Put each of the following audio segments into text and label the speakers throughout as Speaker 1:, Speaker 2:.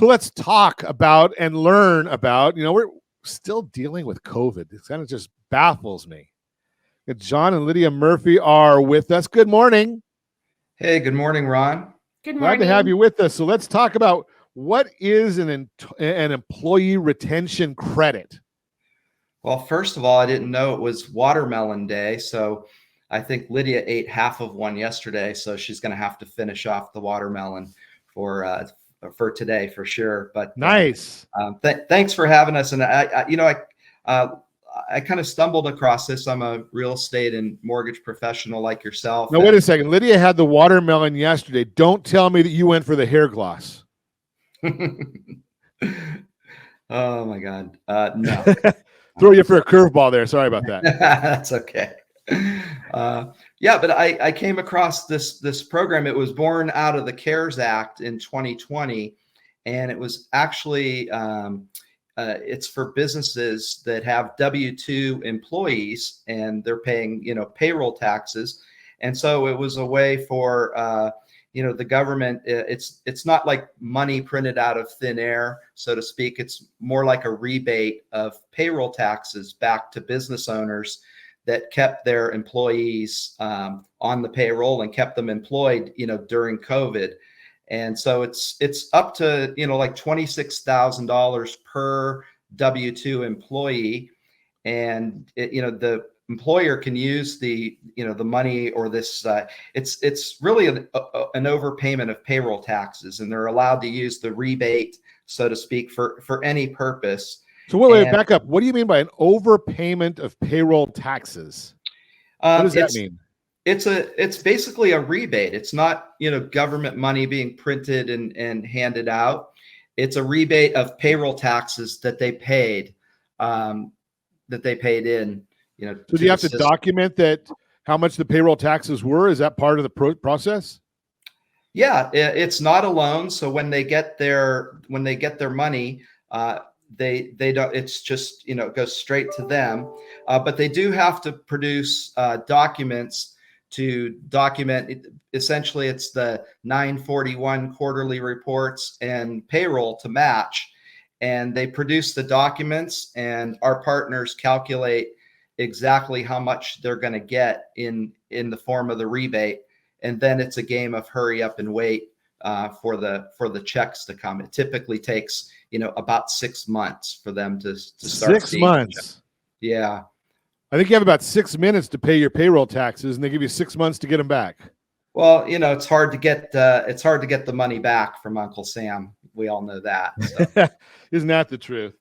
Speaker 1: So let's talk about and learn about, we're still dealing with COVID. It kind of just baffles me. John and Lydia Murphy are with us. Good morning.
Speaker 2: Hey, good morning, Ron.
Speaker 3: Good
Speaker 1: morning. Glad to have you with us. So let's talk about what is an employee retention credit.
Speaker 2: Well, first of all, I didn't know it was Watermelon Day, so I think Lydia ate half of one yesterday, so she's going to have to finish off the watermelon for today for sure. But
Speaker 1: nice.
Speaker 2: Thanks for having us. And I kind of stumbled across this. I'm a real estate and mortgage professional like yourself.
Speaker 1: Now, wait a second. Lydia had the watermelon yesterday. Don't tell me that you went for the hair gloss.
Speaker 2: Oh my God. No.
Speaker 1: Throw you for a curveball there. Sorry about that.
Speaker 2: That's okay. Yeah, but I came across this program. It was born out of the CARES Act in 2020, and it was actually it's for businesses that have W-2 employees and they're paying payroll taxes, and so it was a way for the government. It's not like money printed out of thin air, so to speak. It's more like a rebate of payroll taxes back to business owners that kept their employees on the payroll and kept them employed, during COVID. And so it's up to, like $26,000 per W-2 employee. And the employer can use the money or this, it's really an overpayment of payroll taxes, and they're allowed to use the rebate, so to speak, for any purpose.
Speaker 1: So wait, back up. What do you mean by an overpayment of payroll taxes? What does that mean?
Speaker 2: It's basically a rebate. It's not, government money being printed and handed out. It's a rebate of payroll taxes that they paid, in.
Speaker 1: So do you have to document that how much the payroll taxes were? Is that part of the process?
Speaker 2: Yeah, it's not a loan. So when they get their money, they don't, it's just, it goes straight to them. But they do have to produce documents to document it. Essentially, it's the 941 quarterly reports and payroll to match. And they produce the documents, and our partners calculate exactly how much they're going to get in the form of the rebate. And then it's a game of hurry up and wait for the checks to come. It typically takes about 6 months for them to start.
Speaker 1: 6 months.
Speaker 2: Yeah.
Speaker 1: I think you have about 6 minutes to pay your payroll taxes, and they give you 6 months to get them back.
Speaker 2: Well, it's hard to get the money back from Uncle Sam. We all know that. So.
Speaker 1: Isn't that the truth?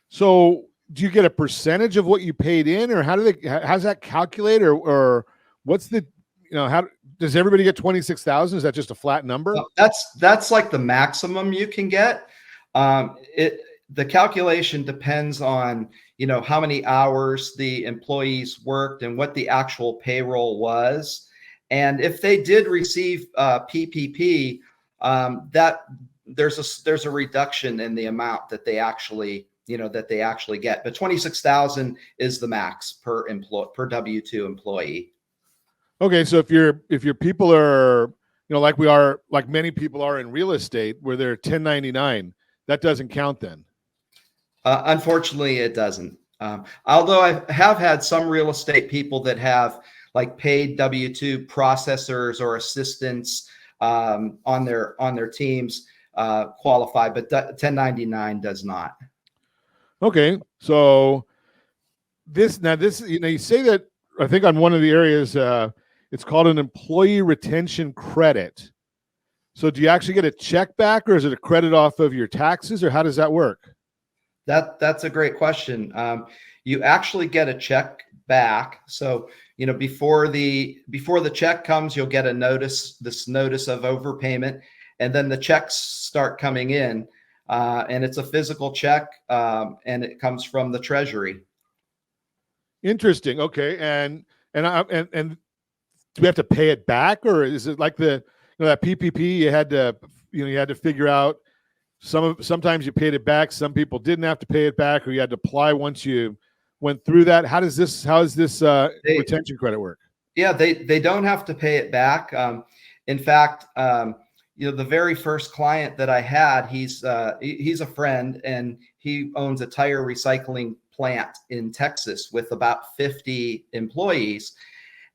Speaker 1: So do you get a percentage of what you paid in, or how's that calculate, or what's the, how does everybody get 26,000? Is that just a flat number?
Speaker 2: That's like the maximum you can get. The calculation depends on, how many hours the employees worked and what the actual payroll was. And if they did receive PPP, that there's a reduction in the amount that they actually get. But 26,000 is the max per W-2 employee.
Speaker 1: Okay, so if your people are, like many people are in real estate where they're 1099, that doesn't count then.
Speaker 2: Unfortunately, it doesn't. Although I have had some real estate people that have like paid W-2 processors or assistants on their teams qualify, but 1099 does not.
Speaker 1: Okay, so this you say that, I think on one of the areas it's called an employee retention credit. So do you actually get a check back, or is it a credit off of your taxes, or how does that work?
Speaker 2: That's a great question. You actually get a check back. So, before the check comes, you'll get this notice of overpayment, and then the checks start coming in, and it's a physical check, and it comes from the Treasury.
Speaker 1: Interesting. Okay, and do we have to pay it back, or is it like that PPP? You had to figure out. Sometimes you paid it back. Some people didn't have to pay it back, or you had to apply once you went through that. How is this retention credit work?
Speaker 2: Yeah, they don't have to pay it back. In fact, the very first client that I had, he's a friend, and he owns a tire recycling plant in Texas with about 50 employees.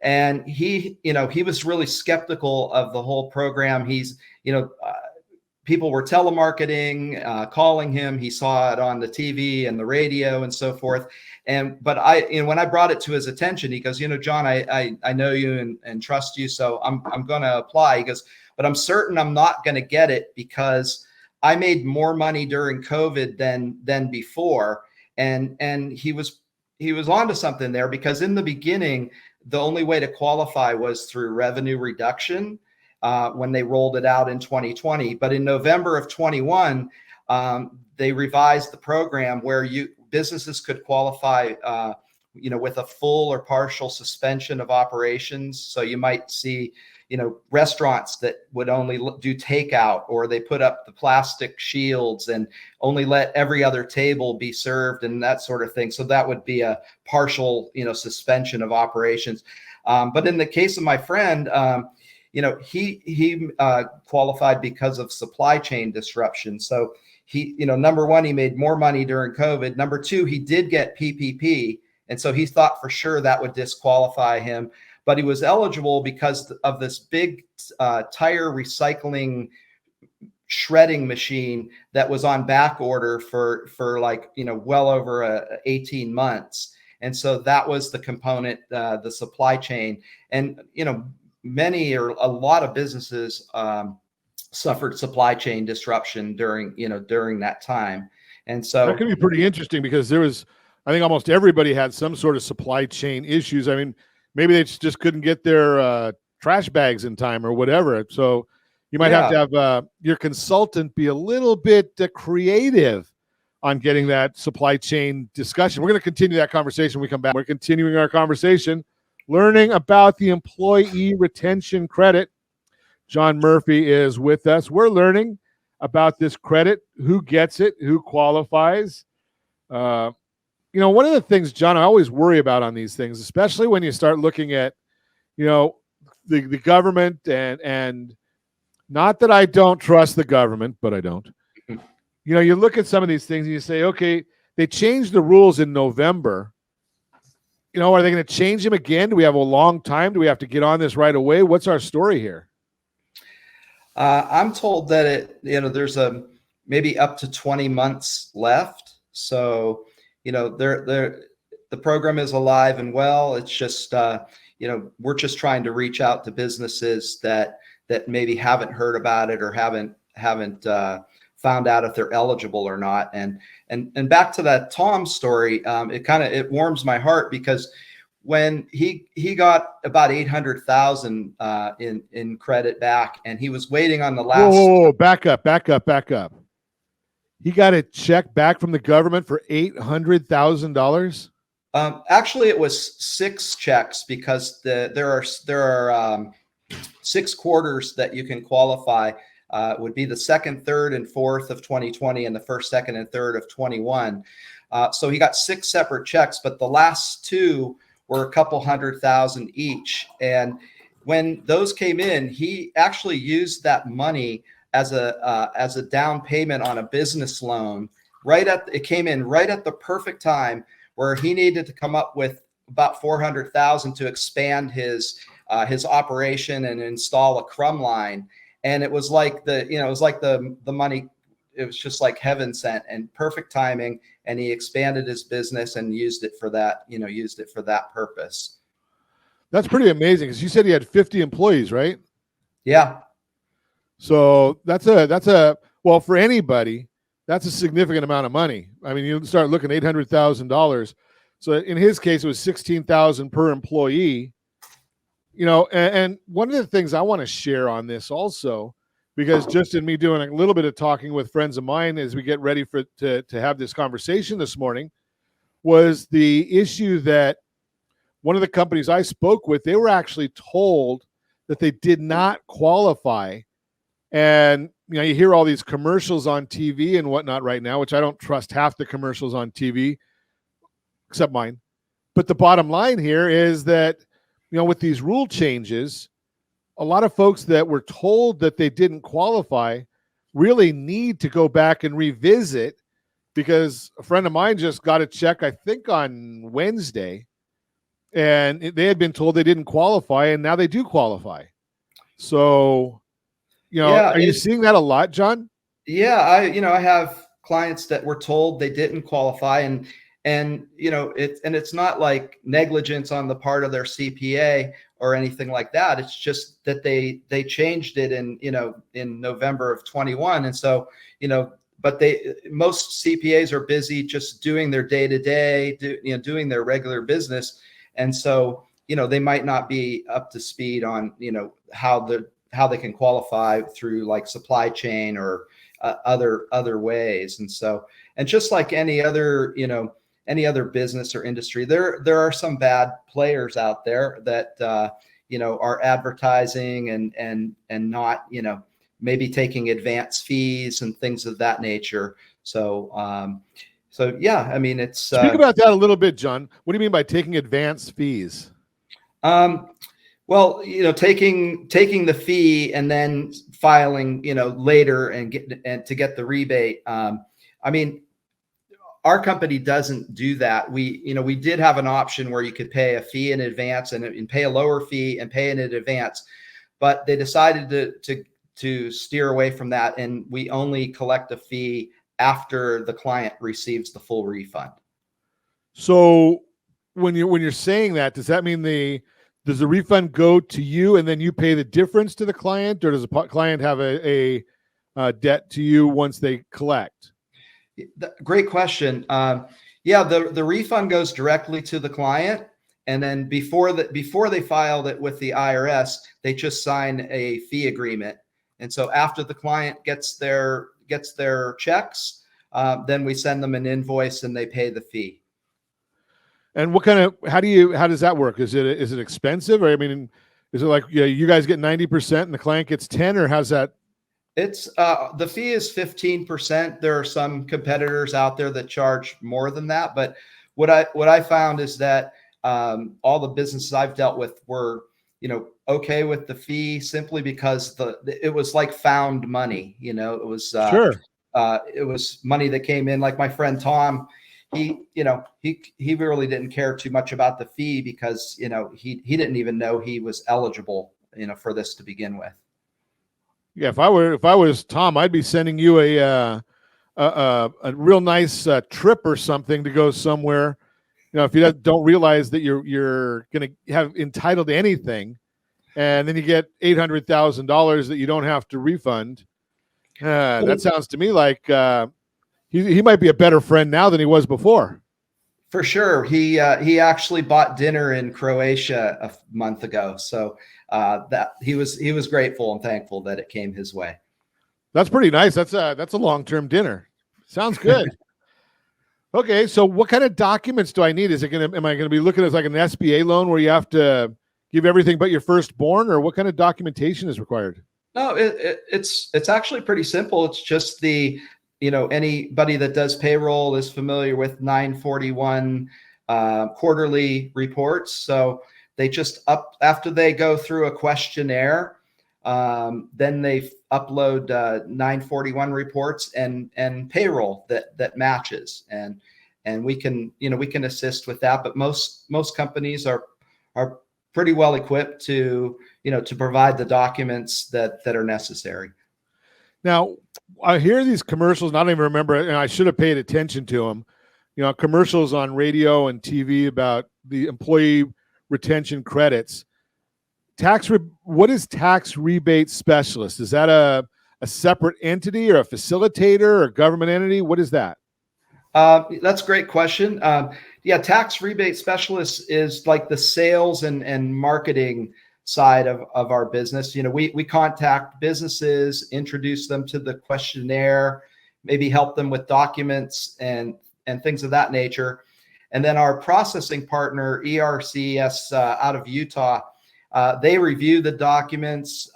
Speaker 2: And he was really skeptical of the whole program. People were telemarketing, calling him. He saw it on the TV and the radio and so forth. But when I brought it to his attention, he goes, John, I know you and trust you, so I'm going to apply. He goes, but I'm certain I'm not going to get it because I made more money during COVID than before. And he was onto something there, because in the beginning, the only way to qualify was through revenue reduction when they rolled it out in 2020. But in November of 21, they revised the program where businesses could qualify with a full or partial suspension of operations. So you might see restaurants that would only do takeout, or they put up the plastic shields and only let every other table be served and that sort of thing. So that would be a partial, suspension of operations. But in the case of my friend, he qualified because of supply chain disruption. So he, number one, he made more money during COVID. Number two, he did get PPP. And so he thought for sure that would disqualify him. But he was eligible because of this big tire recycling shredding machine that was on back order for well over 18 months. And so that was the component, the supply chain. And, many or a lot of businesses suffered supply chain disruption during that time. And so
Speaker 1: that can be pretty interesting, because I think almost everybody had some sort of supply chain issues. I mean, maybe they just couldn't get their trash bags in time or whatever. So you might have to have your consultant be a little bit creative on getting that supply chain discussion. We're going to continue that conversation when we come back. We're continuing our conversation, learning about the employee retention credit. John Murphy is with us. We're learning about this credit, who gets it, who qualifies. One of the things, John, I always worry about on these things, especially when you start looking at, the government, and not that I don't trust the government, but I don't. You look at some of these things and you say, okay, they changed the rules in November. Are they going to change them again? Do we have a long time? Do we have to get on this right away? What's our story here?
Speaker 2: I'm told that there's maybe up to 20 months left. So, the program is alive and well. It's just, we're just trying to reach out to businesses that maybe haven't heard about it or haven't found out if they're eligible or not. And back to that Tom story, it warms my heart, because when he got about 800,000 in credit back, and he was waiting on the last.
Speaker 1: Whoa, back up. He got a check back from the government for $800,000.
Speaker 2: Actually, it was 6 checks, because there are 6 quarters that you can qualify. Would be the second, third, and fourth of 2020, and the first, second, and third of 21. So he got 6 separate checks, but the last 2 were a couple $100,000 each. And when those came in, he actually used that money as a down payment on a business loan. It came in right at the perfect time, where he needed to come up with about $400,000 to expand his operation and install a crumb line. And it was like the money, it was just like heaven sent and perfect timing. And he expanded his business and used it for that purpose.
Speaker 1: That's pretty amazing, because you said he had 50 employees, right?
Speaker 2: Yeah.
Speaker 1: So that's well, for anybody, that's a significant amount of money. I mean, you start looking at $800,000. So in his case, it was $16,000 per employee. And one of the things I want to share on this also, because just in me doing a little bit of talking with friends of mine as we get ready to have this conversation this morning, was the issue that one of the companies I spoke with, they were actually told that they did not qualify. And you hear all these commercials on TV and whatnot right now, which I don't trust half the commercials on TV, except mine. But the bottom line here is that, with these rule changes, a lot of folks that were told that they didn't qualify really need to go back and revisit, because a friend of mine just got a check, I think on Wednesday, and they had been told they didn't qualify, and now they do qualify. So,
Speaker 2: Yeah,
Speaker 1: are you seeing that a lot, John?
Speaker 2: yeah, I have clients that were told they didn't qualify, and it's not like negligence on the part of their CPA or anything like that. It's just that they changed it in November of 21. And so, but most CPAs are busy just doing their day-to-day, doing their regular business. And so, they might not be up to speed on, how they can qualify through like supply chain or other ways. And so, and just like any other business or industry, there are some bad players out there that are advertising and not maybe taking advance fees and things of that nature. So yeah, I mean, it's
Speaker 1: Speak about that a little bit, John. What do you mean by taking advance fees?
Speaker 2: Well, taking the fee and then filing, later and to get the rebate. I mean, our company doesn't do that. We did have an option where you could pay a fee in advance and pay a lower fee and pay it in advance, but they decided to steer away from that, and we only collect a fee after the client receives the full refund.
Speaker 1: So when you're saying that, does that mean does the refund go to you and then you pay the difference to the client, or does the client have a debt to you once they collect?
Speaker 2: Great question. Yeah, the refund goes directly to the client, and then before they filed it with the IRS, they just sign a fee agreement. And so after the client gets their checks, then we send them an invoice and they pay the fee.
Speaker 1: And how does that work? Is it expensive? Or, I mean, is it like, you guys get 90% and the client gets 10, or how's that?
Speaker 2: It's the fee is 15%. There are some competitors out there that charge more than that, but what I found is that all the businesses I've dealt with were okay with the fee, simply because it was like found money. It was
Speaker 1: Sure.
Speaker 2: It was money that came in. Like my friend Tom, he really didn't care too much about the fee because he didn't even know he was eligible for this to begin with.
Speaker 1: Yeah, if I was Tom, I'd be sending you a real nice trip or something to go somewhere. If you don't realize that you're going to have entitled to anything, and then you get $800,000 that you don't have to refund. That sounds to me like he might be a better friend now than he was before.
Speaker 2: For sure. He actually bought dinner in Croatia a month ago. So that he was grateful and thankful that it came his way.
Speaker 1: That's pretty nice. That's a long-term dinner. Sounds good. Okay, so what kind of documents do I need? Am I going to be looking at like an SBA loan where you have to give everything but your firstborn, or what kind of documentation is required?
Speaker 2: No, it's actually pretty simple. It's just anybody that does payroll is familiar with 941 quarterly reports. So they just after they go through a questionnaire, then they upload 941 reports and payroll that matches, and we can assist with that. But most companies are pretty well equipped to provide the documents that are necessary.
Speaker 1: Now, I hear these commercials, and I don't even remember, and I should have paid attention to them. Commercials on radio and TV about the employee retention credits. What is tax rebate specialist? Is that a separate entity or a facilitator or a government entity? What is that?
Speaker 2: That's a great question. Yeah, tax rebate specialist is like the sales and marketing side of our business. We contact businesses, introduce them to the questionnaire, maybe help them with documents and things of that nature. And then our processing partner, ERCS, out of Utah, they review the documents,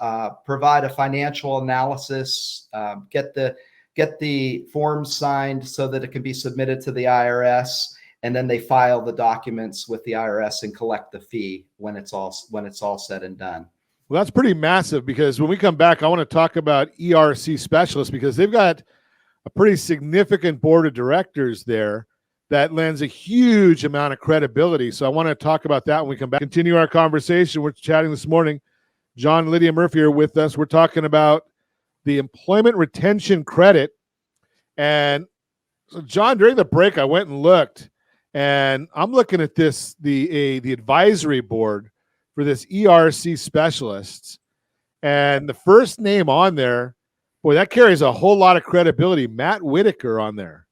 Speaker 2: provide a financial analysis, get the forms signed so that it can be submitted to the IRS, and then they file the documents with the IRS and collect the fee when it's all said and done.
Speaker 1: Well, that's pretty massive because when we come back, I want to talk about ERC specialists because they've got a pretty significant board of directors there that lends a huge amount of credibility. So I want to talk about that when we come back. Continue our conversation. We're chatting this morning. John and Lydia Murphy are with us. We're talking about the employment retention credit. And so, John, during the break, I went and looked, and I'm looking at this, the advisory board for this ERC specialists. And the first name on there, boy, that carries a whole lot of credibility. Matt Whitaker on there.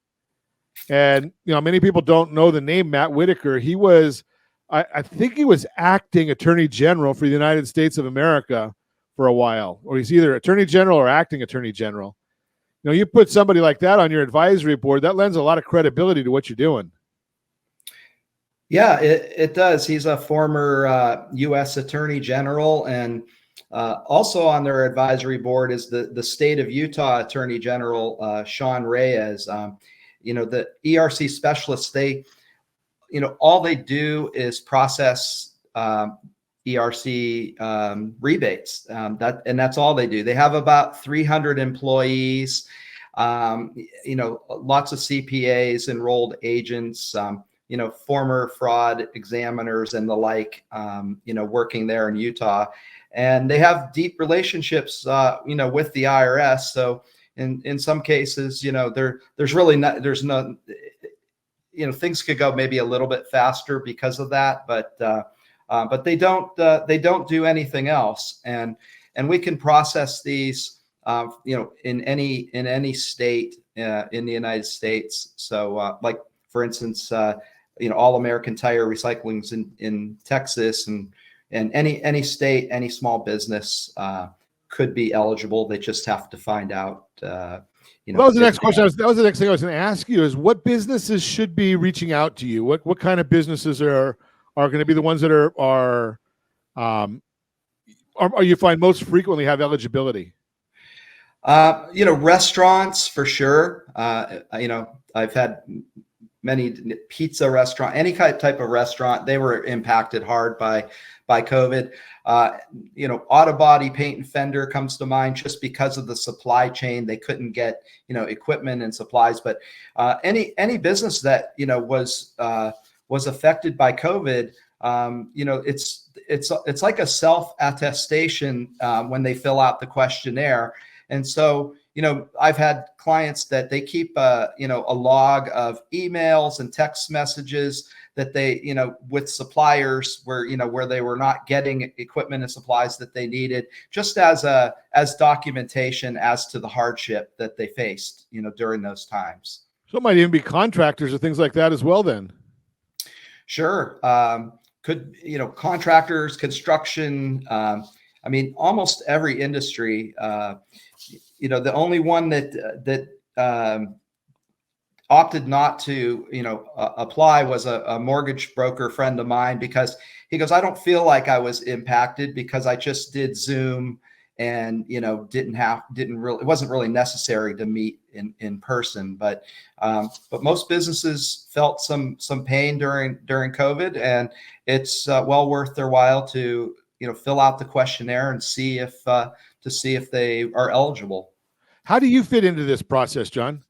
Speaker 1: And, many people don't know the name Matt Whitaker. He was, I think he was acting attorney general for the United States of America for a while, or he's either attorney general or acting attorney general. You put somebody like that on your advisory board, that lends a lot of credibility to what you're doing.
Speaker 2: Yeah, it does. He's a former U.S. Attorney General, and also on their advisory board is the state of Utah Attorney General, Sean Reyes. The ERC specialists, all they do is process ERC rebates. That's all they do. They have about 300 employees, lots of CPAs, enrolled agents, former fraud examiners and the like, working there in Utah. And they have deep relationships, with the IRS. So in some cases, there's really not, there's no, things could go maybe a little bit faster because of that, but they don't do anything else. And we can process these, in any state in the United States. So like, for instance, All American Tire Recycling's in Texas, and any state, any small business could be eligible. They just have to find out.
Speaker 1: That was the next question. That was the next thing I was going to ask you: is what businesses should be reaching out to you? What kind of businesses are going to be the ones that are you find most frequently have eligibility?
Speaker 2: Restaurants for sure. I've had many pizza restaurant, any type of restaurant, they were impacted hard by COVID. Auto body, paint and fender comes to mind just because of the supply chain. They couldn't get, equipment and supplies, but any business that, was affected by COVID, it's like a self-attestation when they fill out the questionnaire. And so, I've had clients that they keep a log of emails and text messages that they, with suppliers where they were not getting equipment and supplies that they needed, just as documentation as to the hardship that they faced, during those times.
Speaker 1: So it might even be contractors or things like that as well then.
Speaker 2: Sure. Contractors, construction, almost every industry, the only one that opted not to, apply was a mortgage broker friend of mine, because he goes, I don't feel like I was impacted because I just did Zoom and, it wasn't really necessary to meet in person, but most businesses felt some pain during COVID, and it's well worth their while to, fill out the questionnaire and see if they are eligible.
Speaker 1: How do you fit into this process, John?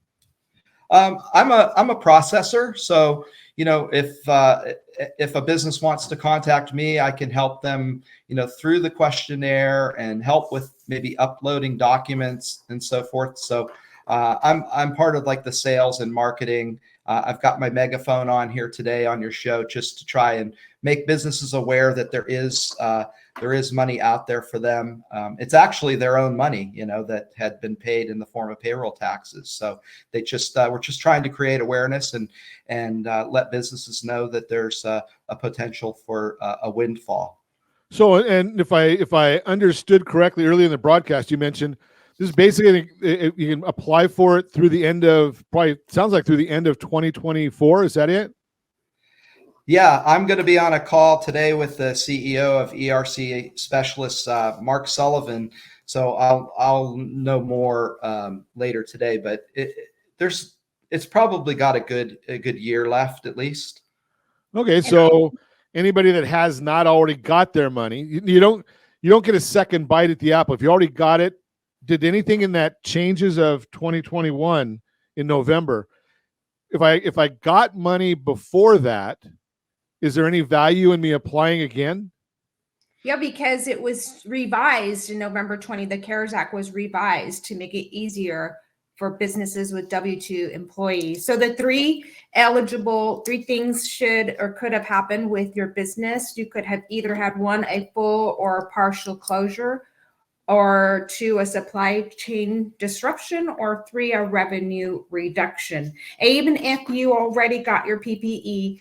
Speaker 2: I'm a processor. So, if a business wants to contact me, I can help them, through the questionnaire and help with maybe uploading documents and so forth. So, I'm part of like the sales and marketing. I've got my megaphone on here today on your show just to try and make businesses aware that there is money out there for them. It's actually their own money, that had been paid in the form of payroll taxes. So they just we're just trying to create awareness and let businesses know that there's a potential for a windfall.
Speaker 1: So, and if I understood correctly earlier in the broadcast, you mentioned this is basically you can apply for it through the end of sounds like through the end of 2024. Is that it?
Speaker 2: Yeah, I'm going to be on a call today with the CEO of ERC Specialists, Mark Sullivan. So I'll know more later today, but it's probably got a good year left at least. Okay,
Speaker 1: so anybody that has not already got their money, you you don't get a second bite at the apple. If you already got it, did anything in that changes of 2021 in November? If I got money before that, is there any value in me applying again?
Speaker 3: Yeah, because it was revised in November 20. The CARES Act was revised to make it easier for businesses with W-2 employees. So the three things should or could have happened with your business. You could have either had one, a full or partial closure, or two, a supply chain disruption, or three, a revenue reduction. Even if you already got your PPP,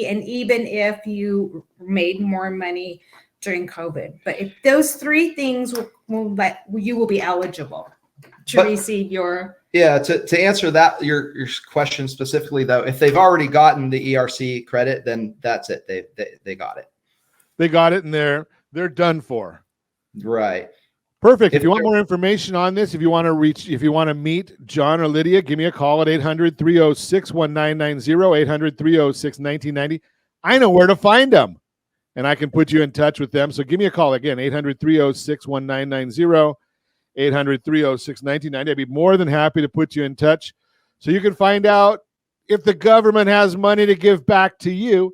Speaker 3: and even if you made more money during COVID. But if those three things you will be eligible to receive your.
Speaker 2: Yeah, to answer that, your question specifically though, if they've already gotten the ERC credit, then that's it. They got it.
Speaker 1: They got it, and they're done for.
Speaker 2: Right.
Speaker 1: Perfect. If you want more information on this, if you want to meet John or Lydia, give me a call at 800-306-1990, 800-306-1990. I know where to find them, and I can put you in touch with them. So give me a call again, 800-306-1990, 800-306-1990. I'd be more than happy to put you in touch so you can find out if the government has money to give back to you.